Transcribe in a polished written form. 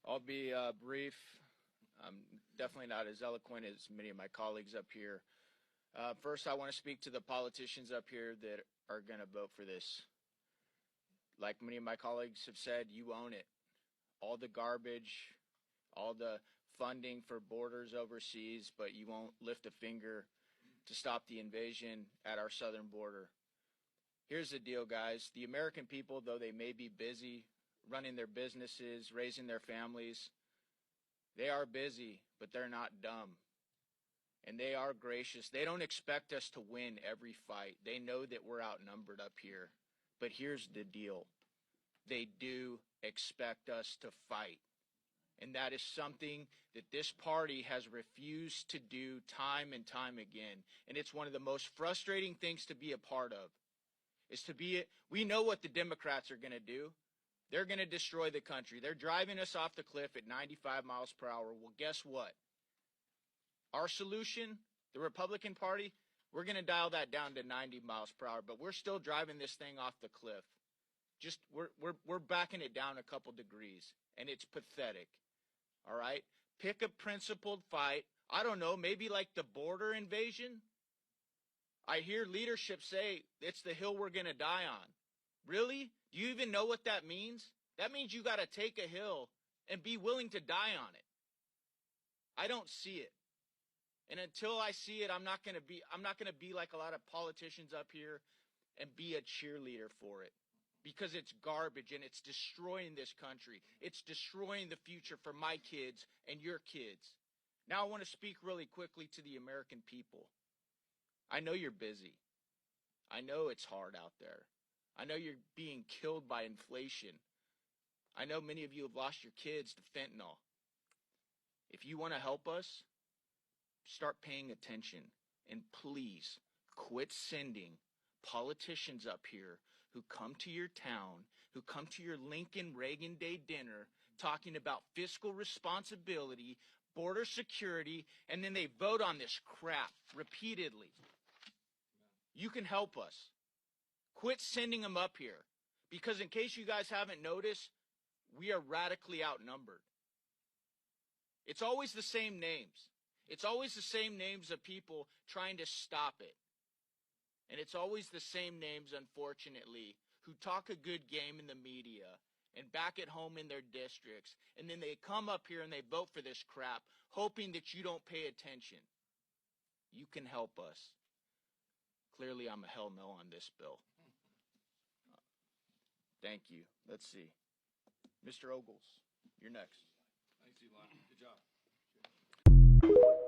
I'll be brief. I'm definitely not as eloquent as many of my colleagues up here. First, I want to speak to the politicians up here that are going to vote for this. Like many of my colleagues have said, you own it. All the garbage, all the funding for borders overseas, but you won't lift a finger to stop the invasion at our southern border. Here's the deal, guys. The American people, though they may be busy running their businesses, raising their families, they are busy, but they're not dumb. And they are gracious. They don't expect us to win every fight. They know that we're outnumbered up here. But here's the deal. They do expect us to fight. And that is something that this party has refused to do time and time again. And it's one of the most frustrating things to be a part of. We know what the Democrats are going to do. They're going to destroy the country. They're driving us off the cliff at 95 miles per hour. Well, guess what? Our solution, the Republican Party, we're going to dial that down to 90 miles per hour, but we're still driving this thing off the cliff. We're backing it down a couple degrees, and it's pathetic. All right? Pick a principled fight. I don't know, maybe like the border invasion. I hear leadership say it's the hill we're going to die on. Really? Do you even know what that means? That means you got to take a hill and be willing to die on it. I don't see it. And until I see it, I'm not going to be like a lot of politicians up here and be a cheerleader for it. Because it's garbage and it's destroying this country. It's destroying the future for my kids and your kids. Now I want to speak really quickly to the American people. I know you're busy. I know it's hard out there. I know you're being killed by inflation. I know many of you have lost your kids to fentanyl. If you want to help us, start paying attention. And please, quit sending politicians up here who come to your town, who come to your Lincoln Reagan Day dinner talking about fiscal responsibility, border security, and then they vote on this crap repeatedly. You can help us. Quit sending them up here. Because in case you guys haven't noticed, we are radically outnumbered. It's always the same names. It's always the same names of people trying to stop it. And it's always the same names, unfortunately, who talk a good game in the media and back at home in their districts. And then they come up here and they vote for this crap, hoping that you don't pay attention. You can help us. Clearly, I'm a hell no on this bill. Thank you. Let's see. Mr. Ogles, you're next. Thanks, Eli. Good job.